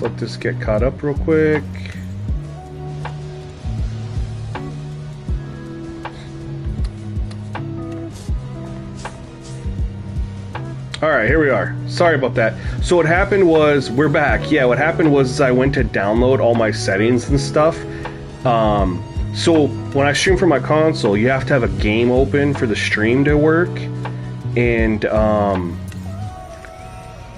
Let's let this get caught up real quick. Alright, here we are. Sorry about that. So what happened was, we're back. Yeah, what happened was I went to download all my settings and stuff. So when I stream from my console, you have to have a game open for the stream to work. And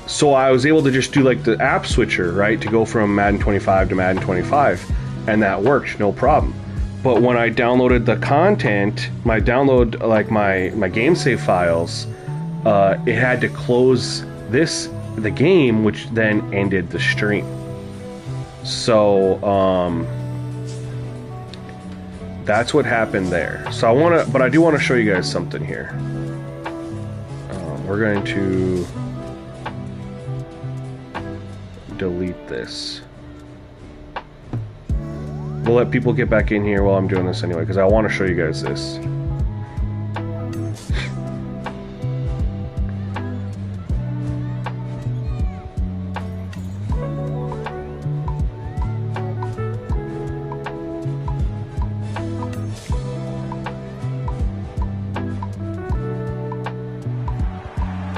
so I was able to just do like the app switcher, right? To go from Madden 25 to Madden 25. And that worked, no problem. But when I downloaded the content, my game save files, it had to close the game, which then ended the stream. So that's what happened there. So but I do want to show you guys something here. We're going to delete this. We'll let people get back in here while I'm doing this anyway, because I want to show you guys this.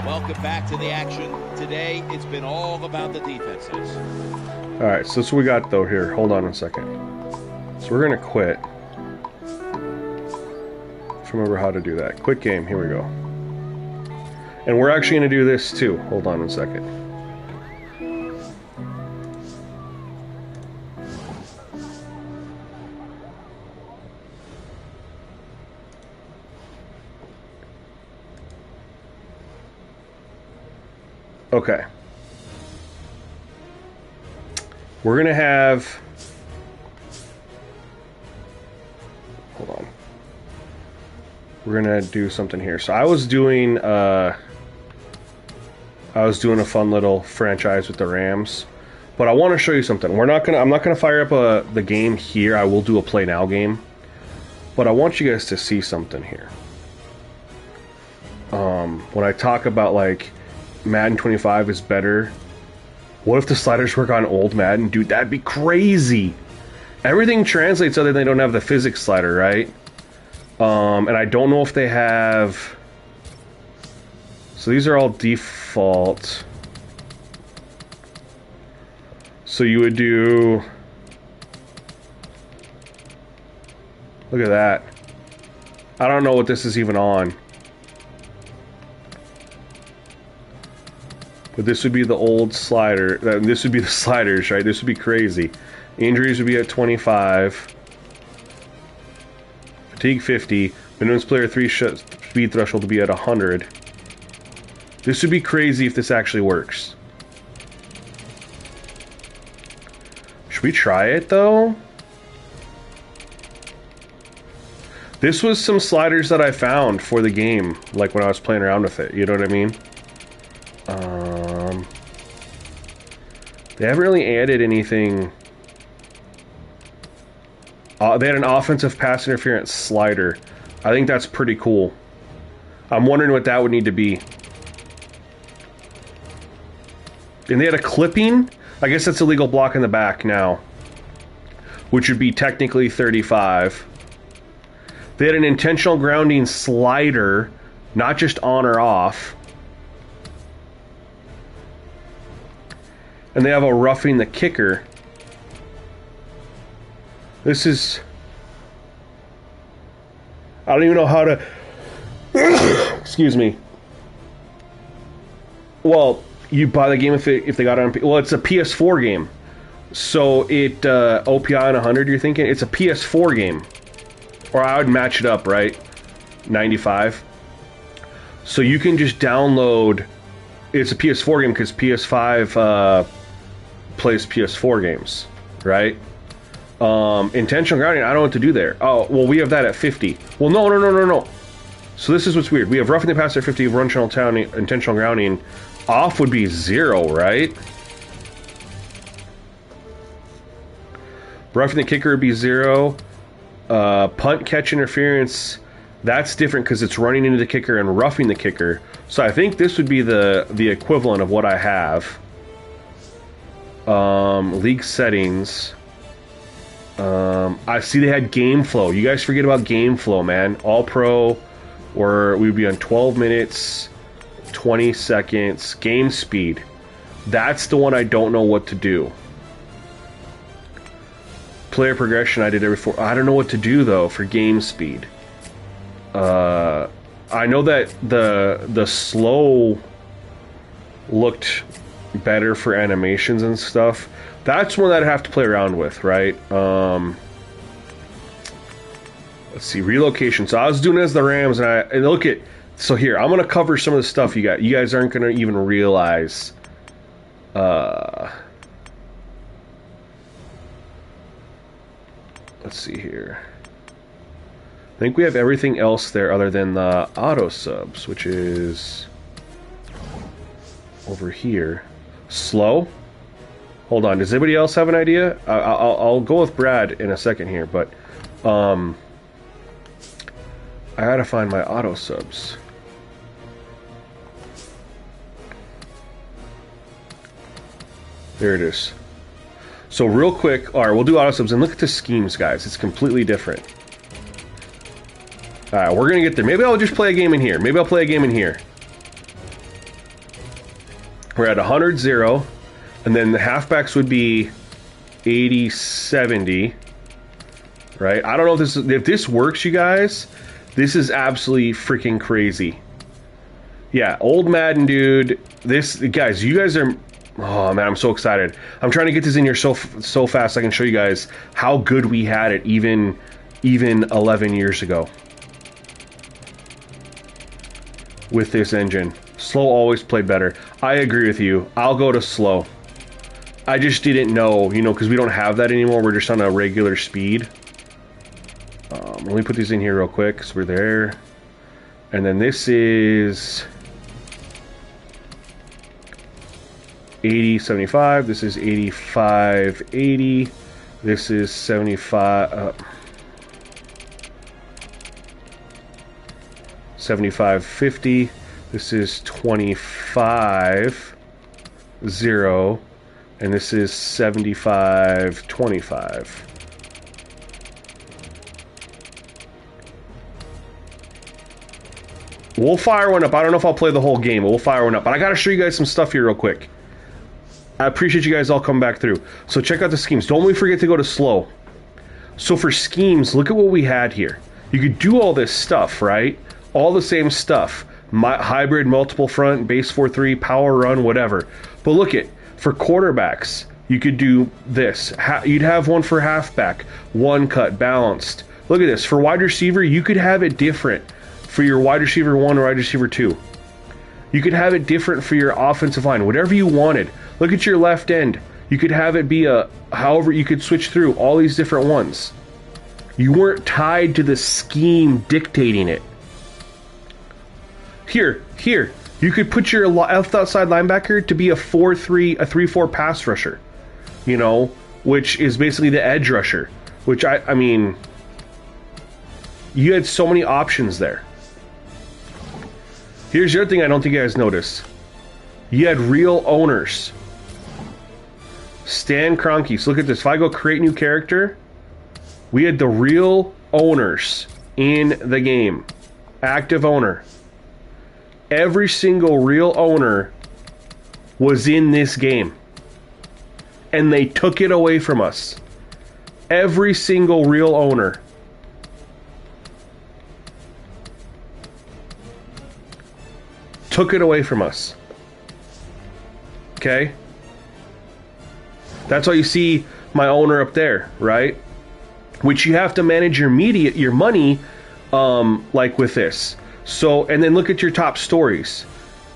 Welcome back to the action. Today, it's been all about the defenses. Alright, so that's what we got though here. Hold on a second. So we're going to quit. Let's remember how to do that. Quit game. Here we go. And we're actually going to do this too. Hold on a second. Okay. We're going to have... Hold on. We're going to do something here. So I was doing a fun little franchise with the Rams. But I want to show you something. I'm not going to fire up the game here. I will do a play now game. But I want you guys to see something here. When I talk about like Madden 25 is better. What if the sliders work on old Madden? Dude, that'd be crazy. Everything translates other than they don't have the physics slider, right? And I don't know if they have... So these are all default. So you would do... Look at that. I don't know what this is even on. But this would be the old slider. This would be the sliders, right? This would be crazy. Injuries would be at 25. Fatigue 50. Minimum player 3 speed threshold would be at 100. This would be crazy if this actually works. Should we try it, though? This was some sliders that I found for the game, like when I was playing around with it. You know what I mean? They haven't really added anything. They had an offensive pass interference slider. I think that's pretty cool. I'm wondering what that would need to be. And they had a clipping. I guess that's a legal block in the back now, which would be technically 35. They had an intentional grounding slider, not just on or off. And they have a roughing the kicker. This is... I don't even know how to... Excuse me. Well, you buy the game if they got it on... Well, it's a PS4 game. So it... OPI on 100, you're thinking? It's a PS4 game. Or I would match it up, right? 95. So you can just download... It's a PS4 game because PS5... plays PS4 games, right? Intentional grounding, I don't know what to do there. Oh, well, we have that at 50. Well, no. So this is what's weird. We have roughing the passer at 50, intentional grounding. Off would be 0, right? Roughing the kicker would be 0. Punt catch interference, that's different because it's running into the kicker and roughing the kicker. So I think this would be the equivalent of what I have. League settings. I see they had game flow. You guys forget about game flow, man. All pro, where we would be on 12 minutes, 20 seconds. Game speed. That's the one I don't know what to do. Player progression, I did every 4. I don't know what to do though for game speed. I know that the slow looked better for animations and stuff. That's one that I have to play around with, right? Let's see, relocation. So I was doing it as the Rams, and look at. So here, I'm gonna cover some of the stuff you got. You guys aren't gonna even realize. Let's see here. I think we have everything else there other than the auto subs, which is over here. Slow. Hold on. Does anybody else have an idea? I'll go with Brad in a second here, but I gotta find my auto subs. There it is. So real quick, all right, we'll do auto subs and look at the schemes, guys. It's completely different. All right, we're gonna get there. Maybe I'll just play a game in here. Maybe I'll play a game in here. We're at 100-0, and then the halfbacks would be 80-70, right? I don't know if this works, you guys. This is absolutely freaking crazy. Yeah, old Madden, dude. This, guys, you guys are. Oh man, I'm so excited. I'm trying to get this in here so fast I can show you guys how good we had it even 11 years ago with this engine. Slow always played better. I agree with you. I'll go to slow. I just didn't know, you know, because we don't have that anymore. We're just on a regular speed. Let me put these in here real quick so we're there. And then this is 80-75. This is 85-80. This is 75-50. This is 25-0. And this is 75-25. We'll fire one up. I don't know if I'll play the whole game, but we'll fire one up. But I gotta show you guys some stuff here real quick. I appreciate you guys all coming back through. So check out the schemes. Don't we forget to go to slow. So for schemes, look at what we had here. You could do all this stuff, right? All the same stuff. Hybrid, multiple front, base 4-3, power run, whatever. But look at, for quarterbacks, you could do this. You'd have one for halfback, one cut, balanced. Look at this. For wide receiver, you could have it different for your wide receiver 1 or wide receiver 2. You could have it different for your offensive line, whatever you wanted. Look at your left end. You could have it be however you could switch through all these different ones. You weren't tied to the scheme dictating it. Here, you could put your left outside linebacker to be a 4-3, a 3-4 pass rusher, you know, which is basically the edge rusher, which I mean, you had so many options there. Here's the other thing I don't think you guys noticed. You had real owners. Stan Kroenke. So look at this. If I go create new character, we had the real owners in the game. Active owner. Every single real owner was in this game. And they took it away from us. Every single real owner. Took it away from us. Okay? That's why you see my owner up there, right? Which you have to manage your money, like with this. So, and then look at your top stories.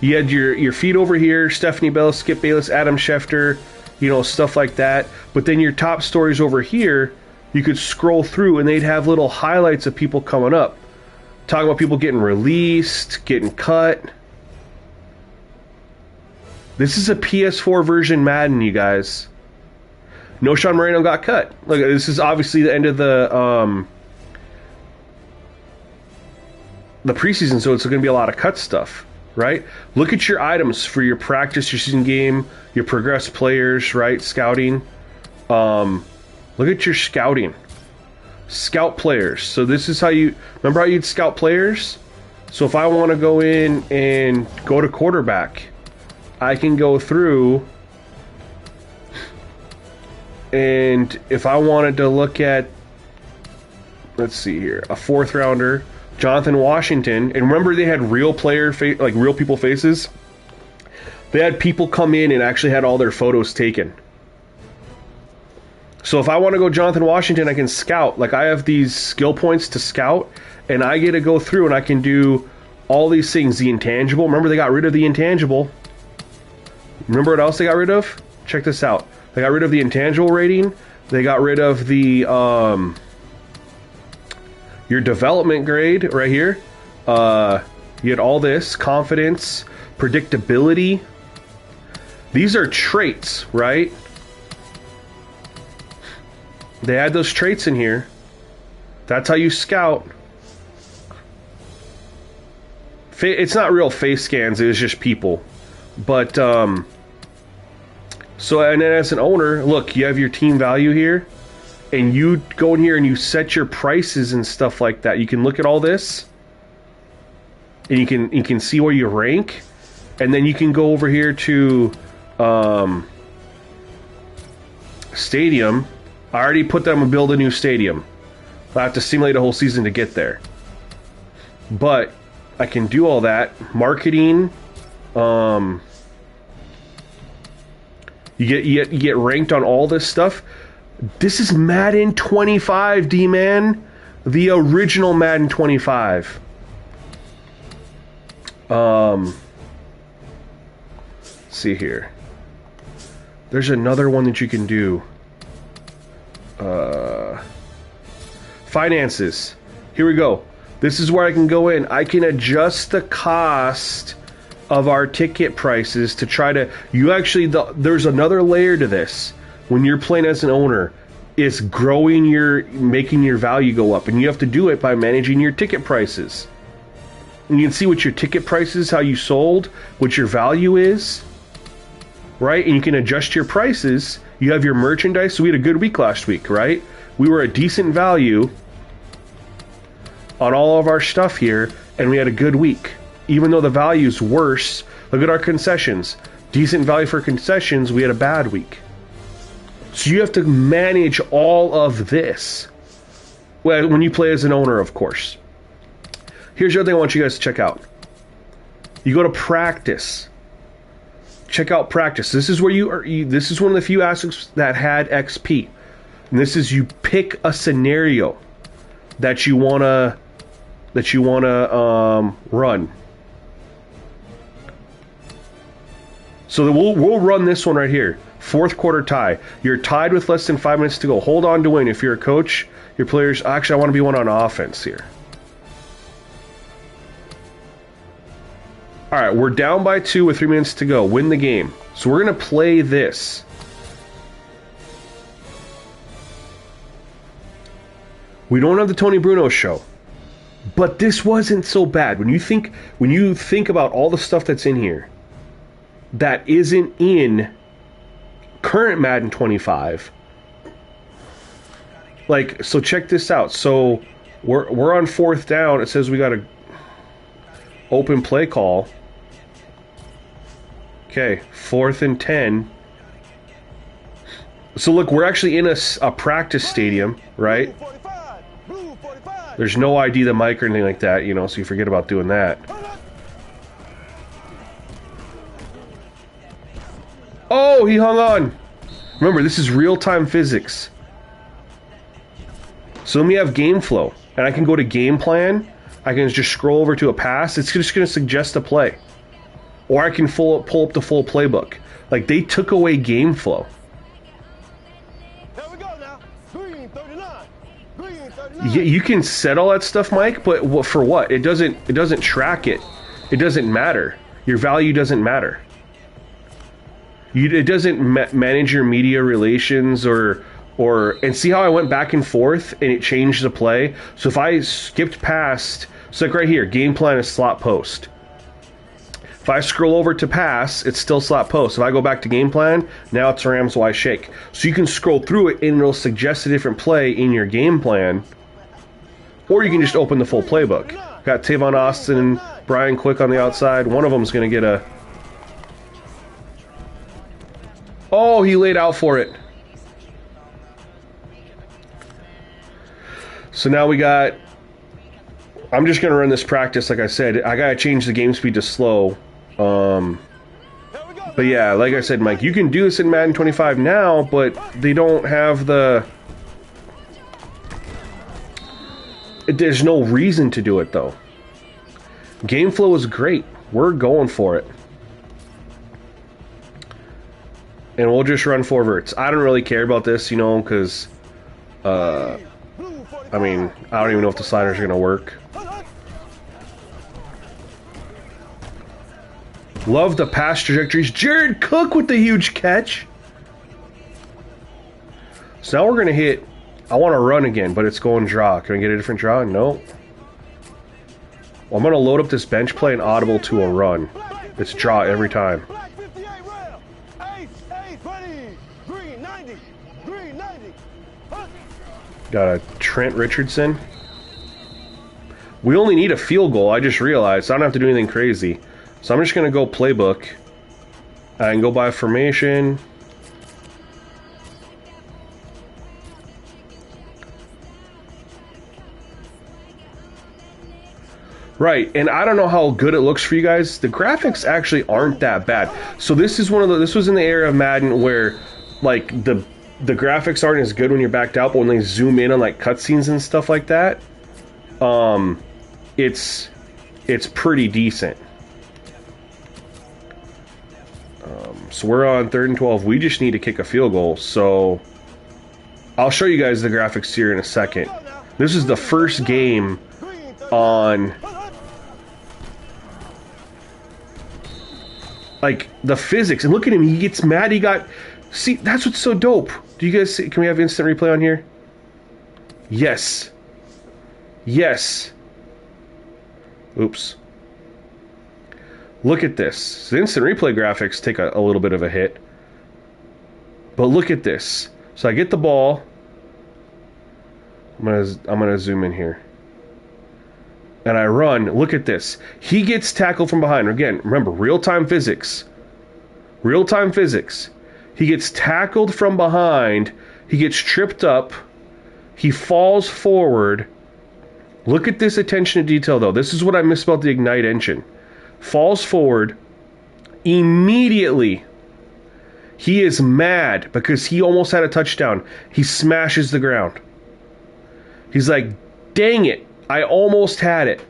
You had your feed over here, Stephanie Bell, Skip Bayless, Adam Schefter, you know, stuff like that. But then your top stories over here, you could scroll through and they'd have little highlights of people coming up. Talking about people getting released, getting cut. This is a PS4 version Madden, you guys. No Sean Moreno got cut. Look, this is obviously the end of the preseason, so it's going to be a lot of cut stuff. right? Look at your items for your practice, your season game, your progressed players, right? Scouting. Look at your scouting. Scout players. So this is how you... Remember how you'd scout players? So if I want to go in and go to quarterback, I can go through... And if I wanted to look at... Let's see here. A 4th rounder... Jonathan Washington, and remember they had real player like real people faces. They had people come in and actually had all their photos taken. So if I want to go Jonathan Washington, I can scout. Like I have these skill points to scout, and I get to go through and I can do all these things. The intangible. Remember they got rid of the intangible. Remember what else they got rid of? Check this out. They got rid of the intangible rating. They got rid of the your development grade right here. You had all this confidence, predictability. These are traits, right? They had those traits in here. That's how you scout. It's not real face scans, it's just people. But so, and then as an owner, look, you have your team value here. And you go in here and you set your prices and stuff like that. You can look at all this, and you can see where you rank, and then you can go over here to stadium. I already put them to build a new stadium. I have to simulate a whole season to get there, but I can do all that. Marketing, you get ranked on all this stuff. This is Madden 25, D-Man. The original Madden 25. Let's see here. There's another one that you can do. Finances. Here we go. This is where I can go in. I can adjust the cost of our ticket prices to try to... there's another layer to this. When you're playing as an owner, it's making your value go up, and you have to do it by managing your ticket prices. And you can see what your ticket price is, how you sold, what your value is, right? And you can adjust your prices. You have your merchandise. So we had a good week last week, right? We were a decent value on all of our stuff here, and we had a good week. Even though the value's worse, look at our concessions. Decent value for concessions, we had a bad week. So you have to manage all of this. Well, when you play as an owner, of course. Here's the other thing I want you guys to check out. You go to practice. Check out practice. This is where this is one of the few aspects that had XP. And this is you pick a scenario that you wanna run. So we'll run this one right here. 4th quarter tie. You're tied with less than 5 minutes to go. Hold on to win. If you're a coach, your players... Actually, I want to be one on offense here. Alright, we're down by 2 with 3 minutes to go. Win the game. So we're going to play this. We don't have the Tony Bruno show. But this wasn't so bad. When you think about all the stuff that's in here that isn't in current Madden 25. Like, so check this out. So we're on 4th down. It says we got a open play call. Okay, 4th and 10. So look, we're actually in a practice stadium, right? There's no ID the mic or anything like that, you know, so you forget about doing that. Oh, he hung on. Remember, this is real-time physics. So let me have game flow. And I can go to game plan. I can just scroll over to a pass. It's just going to suggest a play. Or I can pull up the full playbook. Like, they took away game flow. Here we go now. Green 39. Green 39. Yeah, you can set all that stuff, Mike, but for what? It doesn't track it. It doesn't matter. Your value doesn't matter. It doesn't manage your media relations or and see how I went back and forth and it changed the play. So if I skipped past, so like right here, game plan is slot post. If I scroll over to pass, it's still slot post. If I go back to game plan, now it's Rams Y shake. So you can scroll through it and it'll suggest a different play in your game plan. Or you can just open the full playbook. Got Tavon Austin and Brian Quick on the outside. One of them's going to get a... Oh, he laid out for it. So now we got... I'm just going to run this practice, like I said. I got to change the game speed to slow. But yeah, like I said, Mike, you can do this in Madden 25 now, but they don't have the... There's no reason to do it, though. Game flow is great. We're going for it. And we'll just run 4 verts. I don't really care about this, you know, because... I mean, I don't even know if the sliders are going to work. Love the pass trajectories. Jared Cook with the huge catch. So now we're going to hit... I want to run again, but it's going draw. Can we get a different draw? No. Well, I'm going to load up this bench play and audible to a run. It's draw every time. Got a Trent Richardson. We only need a field goal, I just realized. So I don't have to do anything crazy. So I'm just going to go playbook. And go by formation. Right, and I don't know how good it looks for you guys. The graphics actually aren't that bad. So this is this was in the era of Madden where, like, the graphics aren't as good when you're backed out, but when they zoom in on, like, cutscenes and stuff like that, it's pretty decent. So we're on 3rd and 12. We just need to kick a field goal. So I'll show you guys the graphics here in a second. This is the first game on... like, the physics. And look at him. He gets mad. He got... See, that's what's so dope. Do you guys see? Can we have instant replay on here? Yes. Yes. Oops. Look at this. The instant replay graphics take a little bit of a hit. But look at this. So I get the ball. I'm gonna zoom in here. And I run. Look at this. He gets tackled from behind. Again, remember, real-time physics. Real-time physics. He gets tackled from behind. He gets tripped up. He falls forward. Look at this attention to detail, though. This is what I miss about the Ignite engine. Falls forward. Immediately, he is mad because he almost had a touchdown. He smashes the ground. He's like, dang it. I almost had it.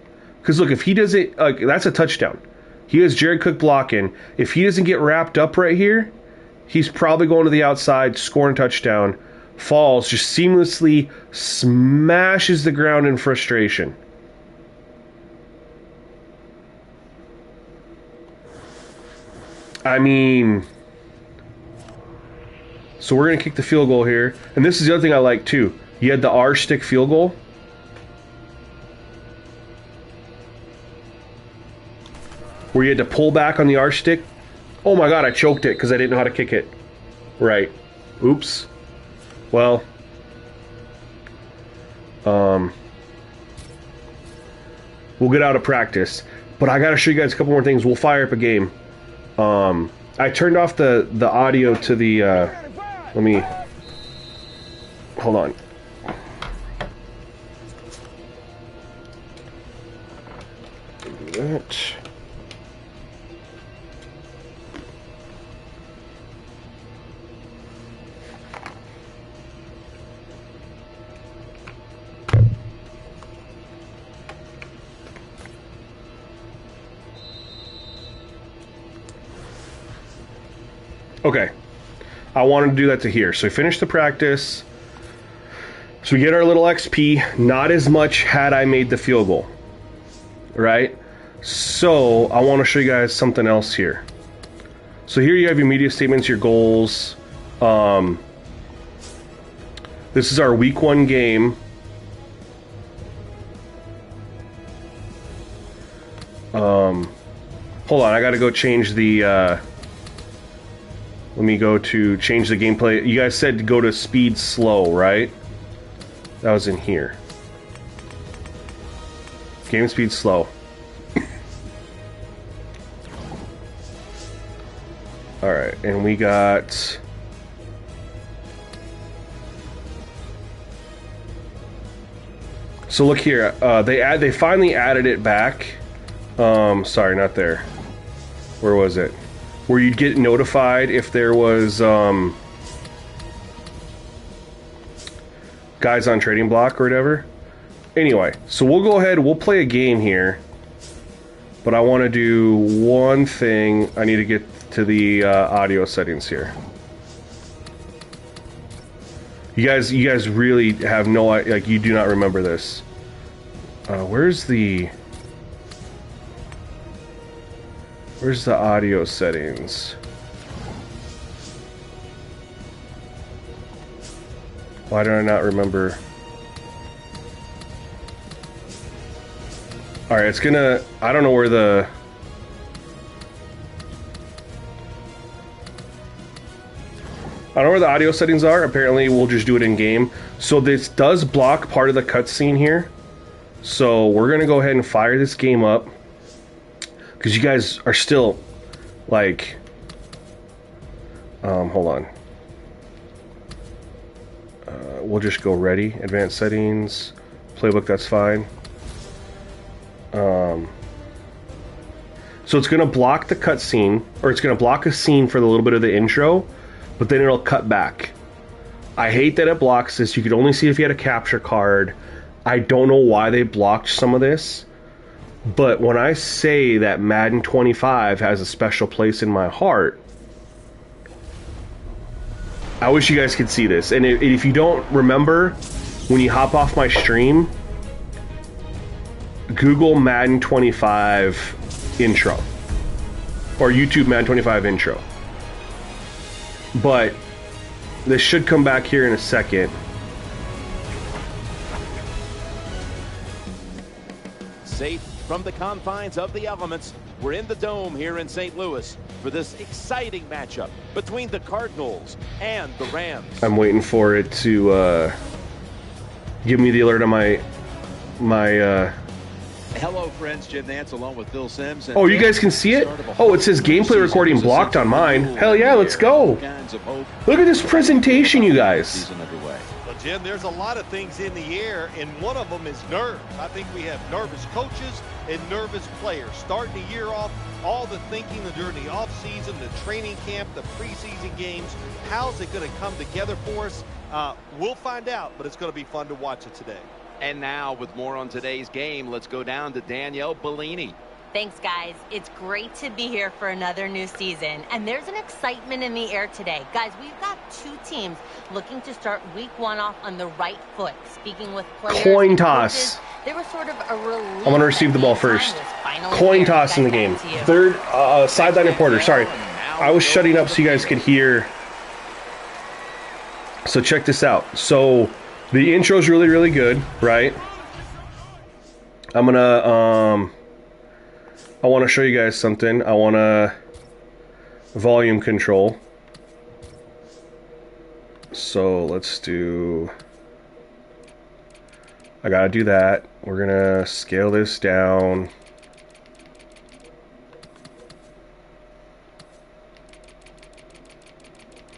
Because look, if he doesn't... that's a touchdown. He has Jared Cook blocking. If he doesn't get wrapped up right here, he's probably going to the outside, scoring a touchdown. Falls, just seamlessly smashes the ground in frustration. I mean... So we're going to kick the field goal here. And this is the other thing I like, too. You had the R-stick field goal. Where you had to pull back on the R stick. Oh my god, I choked it because I didn't know how to kick it. Right. Oops. Well. We'll get out of practice. But I gotta show you guys a couple more things. We'll fire up a game. I turned off the audio to the let me hold on. Do that. Okay, I wanted to do that to here. So we finished the practice. So we get our little XP. Not as much had I made the field goal. Right? So I want to show you guys something else here. So here you have your media statements, your goals. This is our week 1 game. Hold on, I gotta go change the, let me go to change the gameplay. You guys said to go to speed slow, right? That was in here. Game speed slow. Alright, and we got... So look here, they finally added it back. Sorry, not there. Where was it? Where you'd get notified if there was guys on trading block or whatever. Anyway, so we'll go ahead, we'll play a game here. But I want to do one thing. I need to get to the audio settings here. You guys really have no, like, you do not remember this. Where's the audio settings? Why do I not remember? Alright, it's gonna... I don't know where the... I don't know where the audio settings are. Apparently, we'll just do it in game. So this does block part of the cutscene here. So we're gonna go ahead and fire this game up. Because you guys are still, like... hold on. We'll just go ready. Advanced settings. Playbook, that's fine. So it's going to block the cutscene, or it's going to block a scene for the little bit of the intro, but then it'll cut back. I hate that it blocks this. You could only see if you had a capture card. I don't know why they blocked some of this, but when I say that Madden 25 has a special place in my heart, I wish you guys could see this. And if you don't remember, when you hop off my stream, Google Madden 25 intro, or YouTube Madden 25 intro. But this should come back here in a second. Safe from the confines of the elements, we're in the Dome here in St. Louis for this exciting matchup between the Cardinals and the Rams. I'm waiting for it to give me the alert on my Hello, friends. Jim Nance along with Phil Sims. Oh, you guys can see it? Oh, it says gameplay recording blocked on mine. Hell yeah, let's go. Look at this presentation, you guys. Well, Jim, there's a lot of things in the air, and one of them is nerves. I think we have nervous coaches and nervous players. Starting the year off, all the thinking during the offseason, the training camp, the preseason games. How's it going to come together for us? We'll find out, but it's going to be fun to watch it today. And now, with more on today's game, let's go down to Danielle Bellini. Thanks, guys. It's great to be here for another new season. And there's an excitement in the air today. Guys, we've got two teams looking to start week one off on the right foot. Speaking with players, coin toss. Coaches, they were sort of a relief. I want to receive the ball first. Coin toss in the game. Third, sideline reporter. Sorry. I was shutting up so you guys could hear. So check this out. So the intro's really, really good, right? I'm gonna, I want to show you guys something. I want to volume control. So let's do, I gotta do that. We're gonna scale this down.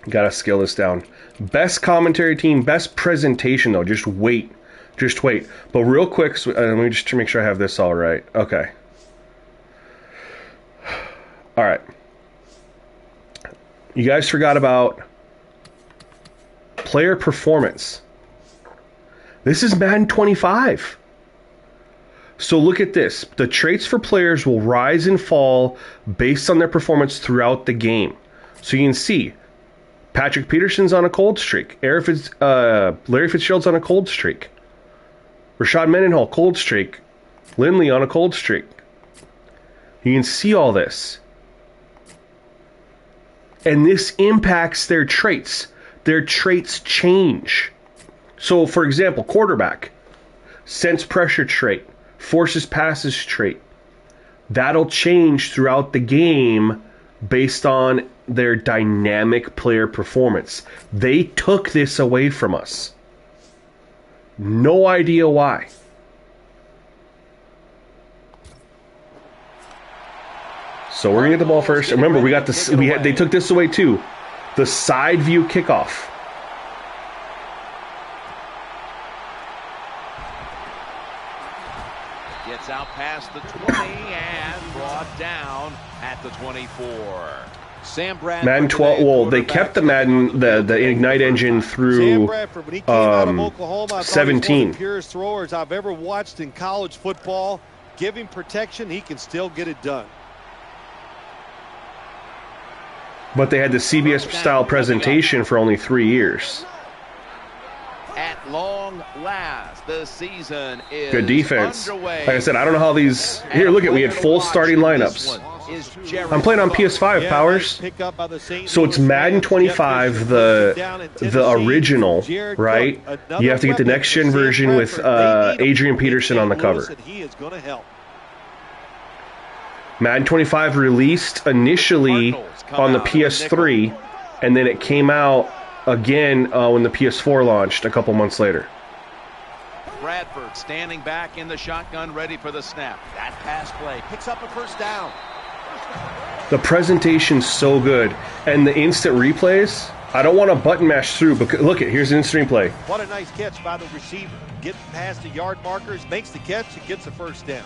Gotta scale this down. Best commentary team, best presentation though. Just wait. Just wait. But real quick, so, let me just make sure I have this all right. Okay. All right. You guys forgot about player performance. This is Madden 25. So look at this. The traits for players will rise and fall based on their performance throughout the game. So you can see Patrick Peterson's on a cold streak. Larry Fitzgerald's on a cold streak. Rashad Mendenhall, cold streak. Lindley on a cold streak. You can see all this. And this impacts their traits. Their traits change. So, for example, quarterback. Sense pressure trait. Forces passes trait. That'll change throughout the game based on their dynamic player performance. They took this away from us. No idea why. So we're gonna get the ball first. Remember, we got this. They took this away too. The side view kickoff. Gets out past the 20 and brought down at the 24. Sam Bradford, Madden 12. Well, they kept the Madden the Ignite engine through 17. Purest throwers I've ever watched in college football. Give him protection, he can still get it done. But they had the CBS style presentation for only 3 years. At long last, the season is good defense. underway. Like I said, I don't know how these. Here, look at, we had full starting lineups. I'm playing on PS5, Powers. So it's Madden 25, the original, right? You have to get the next gen version with Adrian Peterson on the cover. Madden 25 released initially on the PS3, and then it came out again when the PS4 launched a couple months later. Bradford standing back in the shotgun, ready for the snap. That pass play picks up a first down. The presentation's so good, and the instant replays. I don't want to button mash through, but look at here's the instant replay. What a nice catch by the receiver. Getting past the yard markers, makes the catch, and gets the first down.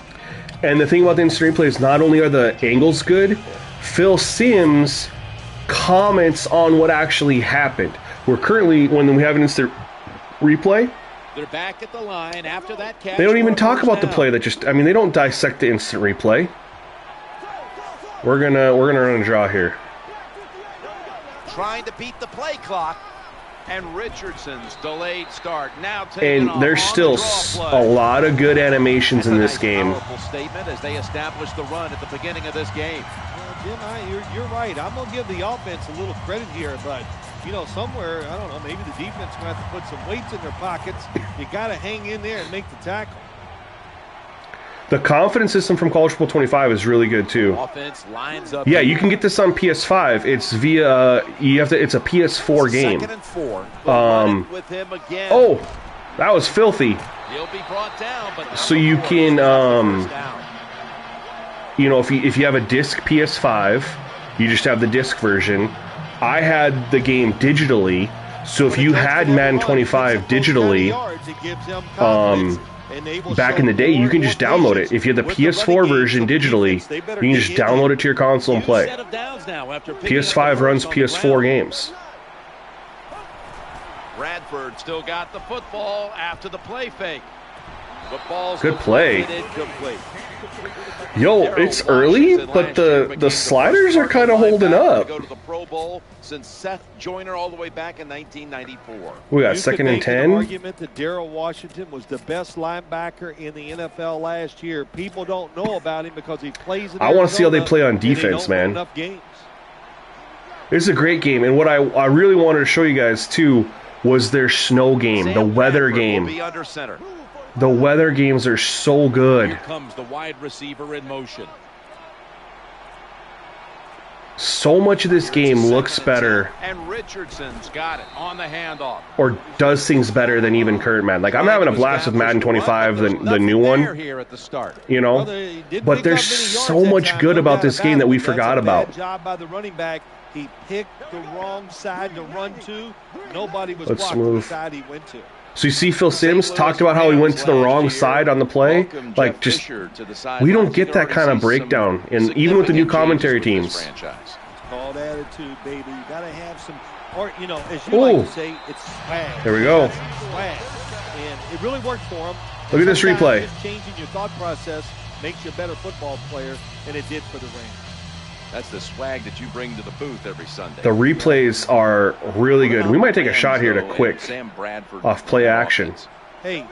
And the thing about the instant replay is not only are the angles good, Phil Simms comments on what actually happened. We're currently, when we have an instant replay, they're back at the line after that catch. They don't even talk about the play that just. I mean, they don't dissect the instant replay. We're gonna run a draw here. Trying to beat the play clock, and Richardson's delayed start now taking and there's still a lot of good animations in this game. Powerful statement as they establish the run at the beginning of this game. Jim, you're right. I'm gonna give the offense a little credit here, but you know, somewhere, I don't know, maybe the defense will have to put some weights in their pockets. You got to hang in there and make the tackle. The confidence system from College Football 25 is really good too. Offense lines up. Yeah, you can get this on PS5. It's via it's a PS4 game. 2nd and 4. With him again. Oh, that was filthy. He'll be brought down, but so you can you know, if you have a disc PS5, you just have the disc version. I had the game digitally, so if you had Madden 25 digitally, back in the day, you can just download it. If you had the PS4 version digitally, you can just download it to your console and play. PS5 runs PS4 games. Bradford still got the football after the play fake. Good play. Yo, it's early, but the sliders are kind of holding up. Go to the Pro Bowl since Seth Joyner all the way back in 1994. We got 2nd and 10. An argument that Darrell Washington was the best linebacker in the NFL last year. People don't know about him because he plays in I want to see how they play on defense, man. This is a great game, and what I really wanted to show you guys too was their snow game, the weather game. The weather games are so good. Here comes the wide receiver in motion. So much of this game looks better. And Richardson's got it on the handoff. Or does things better than even current Madden. Like, I'm having a blast with Madden 25, the new one. You know? But there's so much good about this game that we forgot about. Job by the running back. He picked the wrong side to run to. Nobody was blocking the side he went to. So you see Phil Simms talked about how he went to the wrong side on the play. Like, just, we don't get that kind of breakdown, and even with the new commentary teams. It's called attitude, baby. You got to have some, or, you know, as you like to say, it's swag. There we go. Swag. And it really worked for him. Look at this replay. Just changing your thought process makes you a better football player, and it did for the Rams. That's the swag that you bring to the booth every Sunday. The replays are really good. We might take a shot here to quick off play action. Hey,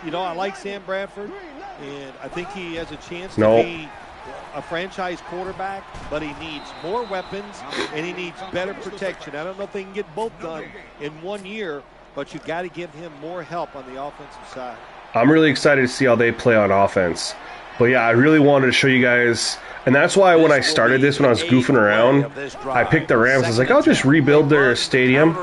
you know, I like Sam Bradford, and I think he has a chance to be a franchise quarterback, but he needs more weapons, and he needs better protection. I don't know if they can get both done in 1 year, but you got to give him more help on the offensive side. I'm really excited to see how they play on offense. But yeah, I really wanted to show you guys, and that's why when I started this, when I was goofing around, I picked the Rams. I was like, I'll just rebuild their stadium,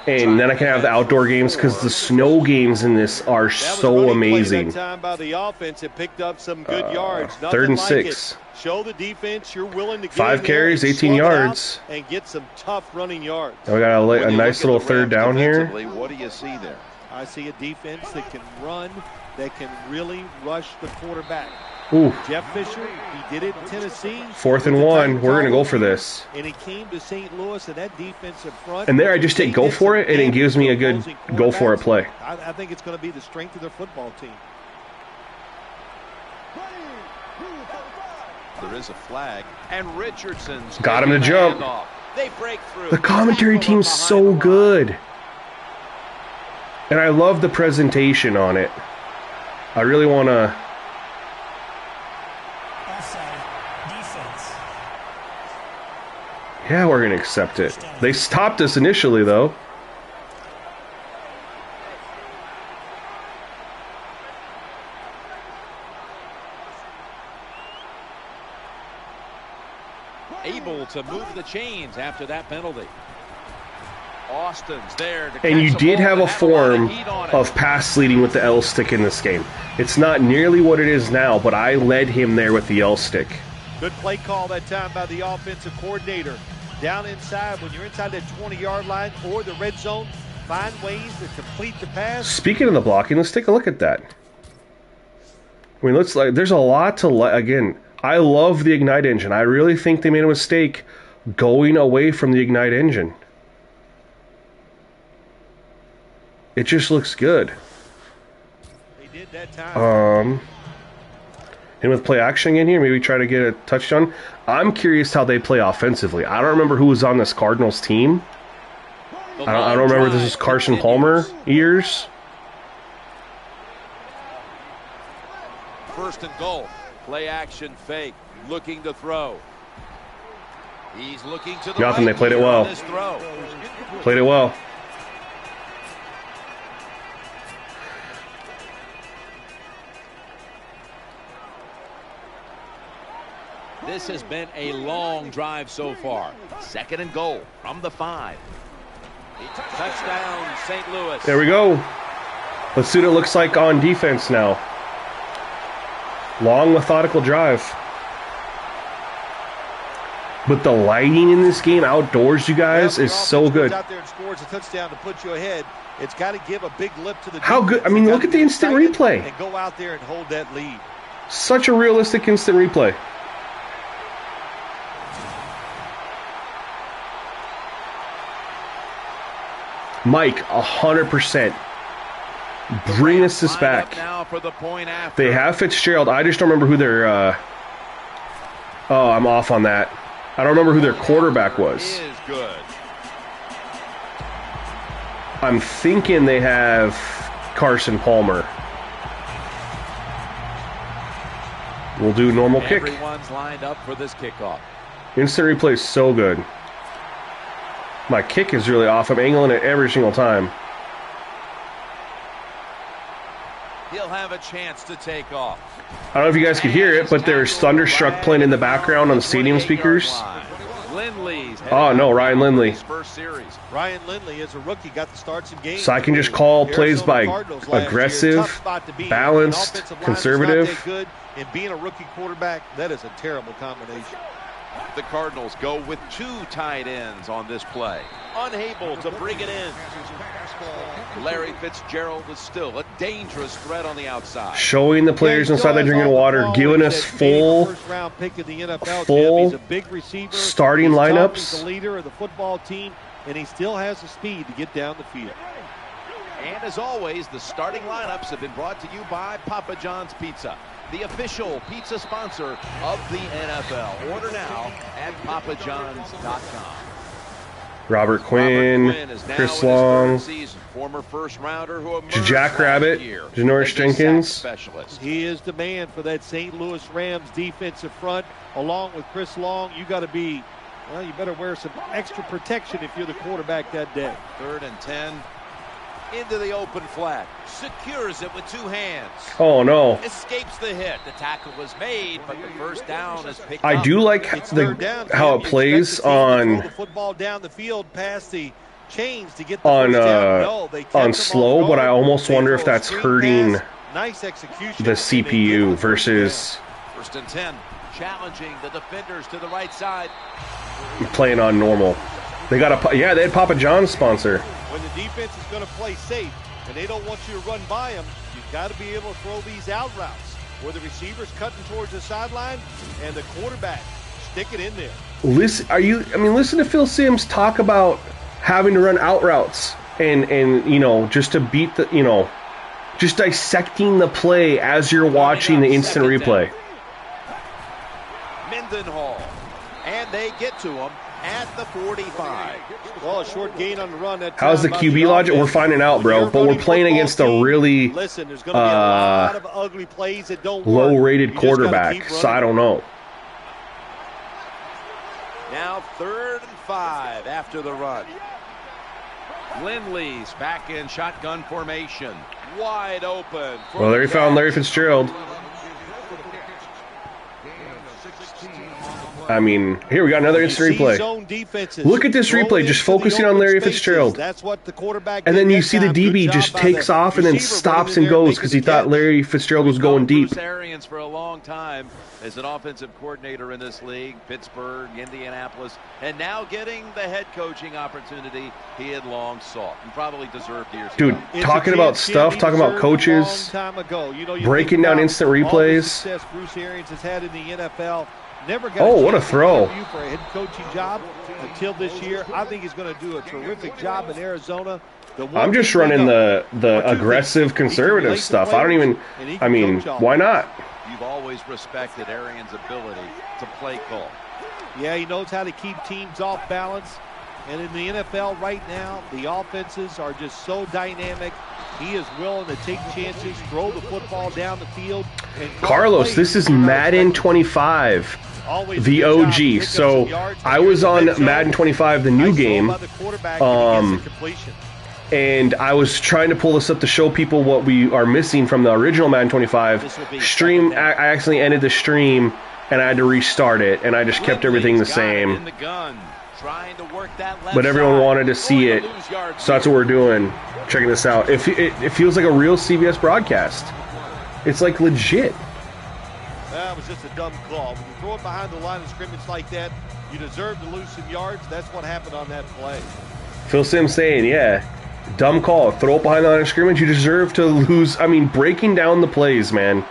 and then I can have the outdoor games, because the snow games in this are so amazing. 3rd and 6. Show the defense you're willing to get 5 carries, 18 yards. And get some tough running yards. And we got a nice little 3rd down here. What do you see there? I see a defense that can run, that can really rush the quarterback. Ooh. Jeff Fisher, he did it in Tennessee. 4th and 1. We're going to go for this. And he came to St. Louis, and that defensive front. And there I just take go for it, and it gives me a good go for it play. I think it's going to be the strength of their football team. There is a flag, and Richardson's got him to jump. They break through. The commentary team's so good. And I love the presentation on it. I really want to... Yeah, we're going to accept it. They stopped us initially, though. Able to move the chains after that penalty. Austin's there to and you did have a form of pass leading with the L stick in this game. It's not nearly what it is now, but I led him there with the L stick. Good play call that time by the offensive coordinator. Down inside, when you're inside that 20-yard line or the red zone, find ways to complete the pass. Speaking of the blocking, let's take a look at that. I mean, there's a lot to again. I love the Ignite engine. I really think they made a mistake going away from the Ignite engine. It just looks good. They did that time. And with play action in here, maybe try to get a touchdown. I'm curious how they play offensively. I don't remember who was on this Cardinals team. I don't remember if this is Carson Palmer years. 1st and goal. Play action fake. Looking to throw. He's looking to the Nothing. right. They played it well. Played it well. This has been a long drive so far. 2nd and goal from the 5. Touchdown, St. Louis. There we go. Let's see what it looks like on defense now. Long, methodical drive. But the lighting in this game outdoors, you guys, is so good. Out there and scores a touchdown to put you ahead. It's got to give a big lip to the How good? I mean, look at the instant replay. And go out there and hold that lead. Such a realistic instant replay. Mike, 100%. Bring us this back. They have Fitzgerald. I just don't remember who their... Oh, I'm off on that. I don't remember who their quarterback was. I'm thinking they have Carson Palmer. We'll do normal kick. Everyone's lined up for this kickoff. Instant replay is so good. My kick is really off. I'm angling it every single time. He'll have a chance to take off. I don't know if you guys could hear it, but there's Thunderstruck playing in the background on the stadium speakers. Oh, no, Ryan Lindley. Ryan Lindley is a rookie, got the starts in games. So I can just call plays by aggressive, balanced, conservative. Good, and being a rookie quarterback, that is a terrible combination. The Cardinals go with 2 tight ends on this play. Unable to bring it in. Larry Fitzgerald is still a dangerous threat on the outside. Showing the players inside that drinking water, giving us full starting lineups. He's the leader of the football team, and he still has the speed to get down the field. And as always, the starting lineups have been brought to you by Papa John's Pizza, the official pizza sponsor of the NFL. Order now at papajohns.com. Robert Quinn, Chris Long, former first rounder who Jackrabbit, Janoris Jenkins. He is the man for that St. Louis Rams defensive front. Along with Chris Long, you got to be, well, you better wear some extra protection if you're the quarterback that day. 3rd and 10. into the open flat. Secures it with 2 hands. Oh, no. Escapes the hit. The tackle was made, but the first down is picked up. I do like how it plays on... the football down the field past the chains to get the first down. No, they kept on them slow, on but I guard. almost They wonder throw if a that's screen hurting pass. Nice execution. the CPU versus First and 10. Challenging the defenders to the right side. playing on normal. They got they had Papa John's sponsor. When the defense is going to play safe and they don't want you to run by them, you've got to be able to throw these out routes where the receiver's cutting towards the sideline and the quarterback stick it in there. Listen to Phil Simms talk about having to run out routes and just to beat the, just dissecting the play as you're watching the instant replay. Mendenhall. And they get to him at the 45. Well, a short gain on the run. How's the QB logic? We're finding out, bro. But we're playing against a really there's going to be a lot of ugly plays that don't low-rated quarterback, so I don't know. Now 3rd and 5 after the run. Lindley's back in shotgun formation. Wide open. Well, there he found Larry Fitzgerald. I mean, here we got another instant replay. Look at this replay, just focusing on Larry Fitzgerald. That's what the quarterback and then you see the DB just takes off and then stops and goes because he thought Larry Fitzgerald was going deep. Bruce Arians for a long time as an offensive coordinator in this league, Pittsburgh, Indianapolis, and now getting the head coaching opportunity he had long sought and probably deserved years ago. Dude, talking about stuff, talking about coaches, breaking down instant replays. Bruce Arians has had in the NFL. Never got what a throw. For a head coaching job until this year. I think he's going to do a terrific job in Arizona. I'm just running the aggressive conservative stuff. I mean, why not? You've always respected Arians' ability to play call. Yeah, he knows how to keep teams off balance. And in the NFL right now, the offenses are just so dynamic. He is willing to take chances, throw the football down the field. And Carlos, this is Madden 25. The OG. So I was on Madden 25, the new game, and I was trying to pull this up to show people what we are missing from the original Madden 25 stream. I accidentally ended the stream and I had to restart it, and I just kept everything the same. But everyone wanted to see it, so that's what we're doing. Checking this out. It feels like a real CBS broadcast. It's like legit. That was just a dumb call. When you throw it behind the line of scrimmage like that, you deserve to lose some yards. That's what happened on that play. Phil Simms saying, yeah, dumb call. Throw it behind the line of scrimmage, you deserve to lose. I mean, breaking down the plays, man.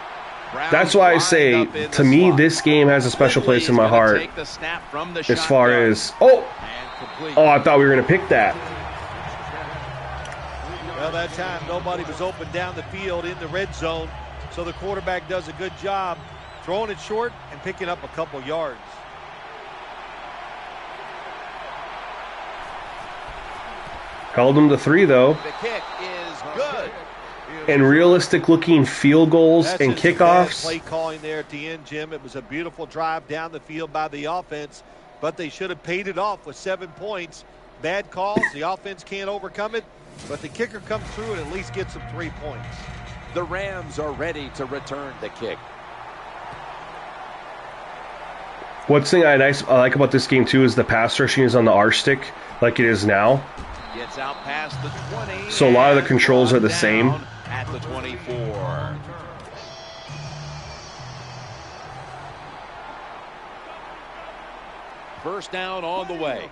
That's why I say, to me, this game has a special place in my heart. As far as, I thought we were going to pick that. Well, that time, nobody was open down the field in the red zone, so the quarterback does a good job throwing it short and picking up a couple yards. Held him to 3, though. The kick is good. And realistic-looking field goals and kickoffs. Play calling there at the end, Jim. It was a beautiful drive down the field by the offense, but they should have paid it off with 7 points. Bad calls. The offense can't overcome it, but the kicker comes through and at least gets them 3 points. The Rams are ready to return the kick. One thing I like about this game, too, is the pass rushing is on the R stick like it is now. Gets out past the 20. So a lot of the controls are the same. At the 24. First down on the way.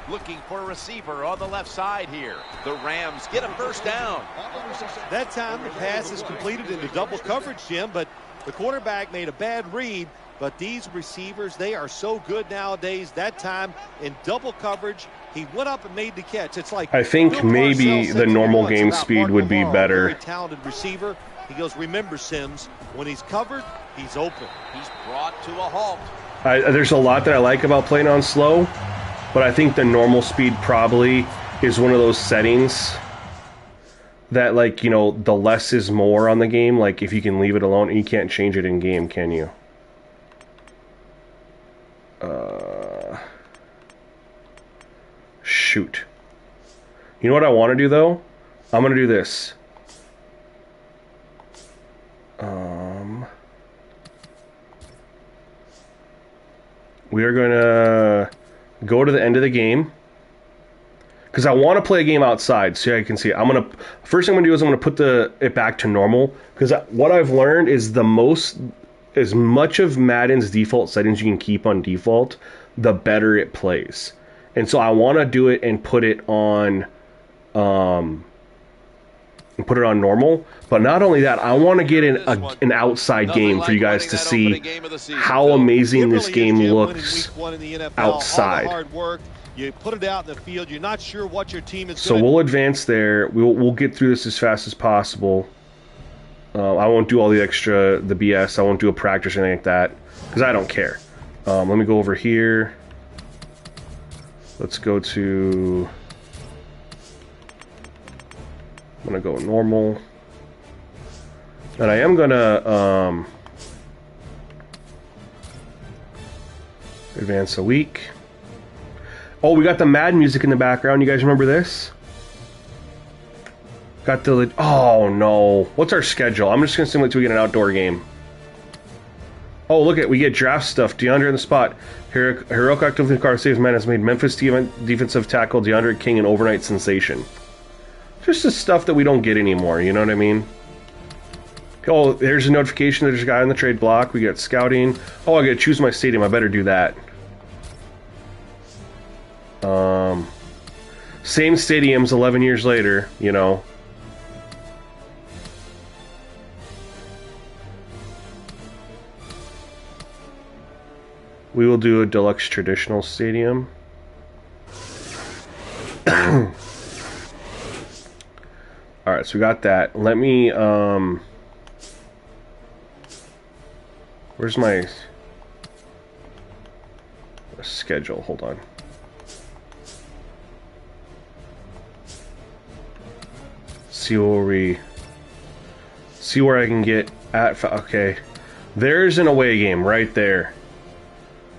Looking for a receiver on the left side here. The Rams get a first down. That time the pass is completed into double coverage, Jim, but the quarterback made a bad read. But these receivers, they are so good nowadays. That time in double coverage, he went up and made the catch. It's like I think maybe the normal game speed would be better. Very talented receiver. He goes, remember, Simms, when he's covered, he's open. He's brought to a halt. There's a lot that I like about playing on slow, but I think the normal speed probably is one of those settings that, like, the less is more on the game. Like, if you can leave it alone, you can't change it in game, can you? shoot. You know what I want to do, though? I'm going to do this. We are going to go to the end of the game. Because I want to play a game outside, so I can see it. First thing I'm going to do is I'm going to put it back to normal. Because what I've learned is as much of Madden's default settings you can keep on default, the better it plays. And so I want to do it and put it on normal. But not only that, I want to get an outside game for you guys to see how amazing this game looks outside. You put it out in the field. You're not sure what your team is. So we'll advance there. We'll get through this as fast as possible. I won't do all the BS. I won't do a practice or anything like that because I don't care. Let me go over here. Let's go to. I'm gonna go normal, and I am gonna advance a week. Oh, we got the Madden music in the background. You guys remember this? Got the... Oh, no. What's our schedule? I'm just going to simulate till we get an outdoor game. Oh, look we get draft stuff. DeAndre in the spot. Heroic activity car saves man has made Memphis defensive tackle DeAndre King an overnight sensation. Just the stuff that we don't get anymore, you know what I mean? Oh, there's a notification that there's a guy on the trade block. We got scouting. Oh, I got to choose my stadium. I better do that. Same stadiums 11 years later, you know. We will do a deluxe traditional stadium. Alright, so we got that. Let me, where's my schedule? Hold on. See where I can get at. Okay, there's an away game right there.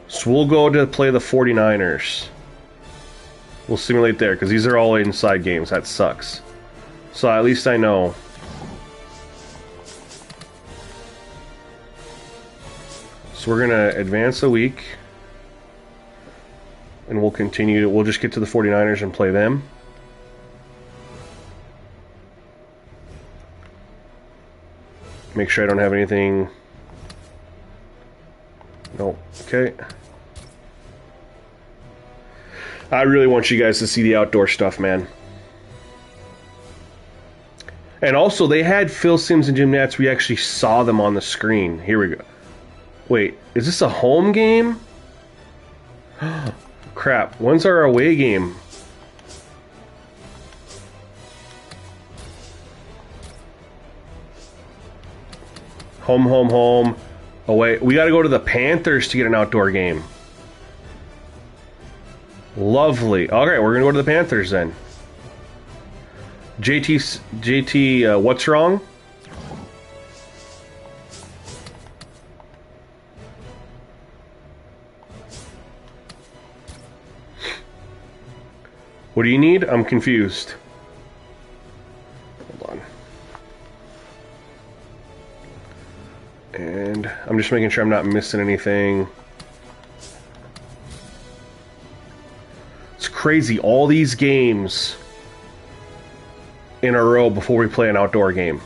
So we'll go to play the 49ers. We'll simulate there because these are all inside games. That sucks. So at least I know. So we're gonna advance a week, and we'll continue. We'll just get to the 49ers and play them. Make sure I don't have anything. No. Okay. I really want you guys to see the outdoor stuff, man. And also, they had Phil Simms and Jim Nantz. We actually saw them on the screen. Here we go. Wait, is this a home game? Crap. When's our away game? Home, home, home. Away. We got to go to the Panthers to get an outdoor game. Lovely. Okay, we're going to go to the Panthers then. JT, what's wrong? What do you need? I'm confused. Hold on. And I'm just making sure I'm not missing anything. It's crazy. All these games in a row before we play an outdoor game.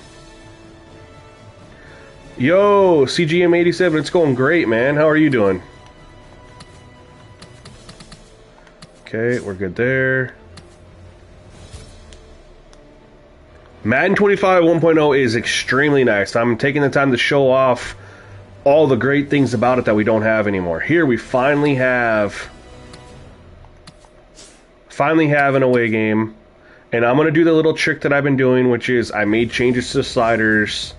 Yo, CGM87, it's going great, man. How are you doing? Okay, we're good there. Madden 25 1.0 is extremely nice. I'm taking the time to show off all the great things about it that we don't have anymore. Here we finally have an away game. And I'm going to do the little trick that I've been doing, which is I made changes to the sliders.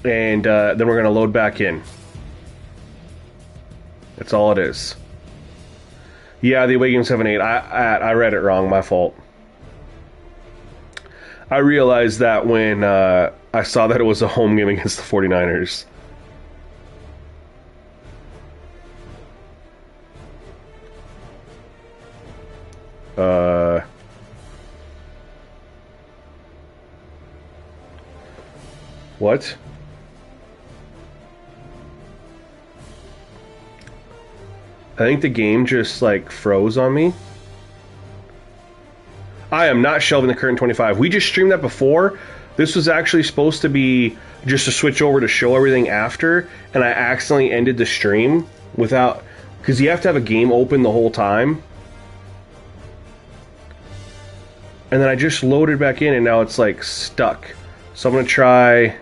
And then we're going to load back in. That's all it is. Yeah, the away game's 7-8. I read it wrong. My fault. I realized that when I saw that it was a home game against the 49ers. What? I think the game just, like, froze on me. I am not shelving the current 25. We just streamed that before. This was actually supposed to be just to switch over to show everything after, and I accidentally ended the stream without... Because you have to have a game open the whole time. And then I just loaded back in, and now it's, like, stuck. So I'm going to try...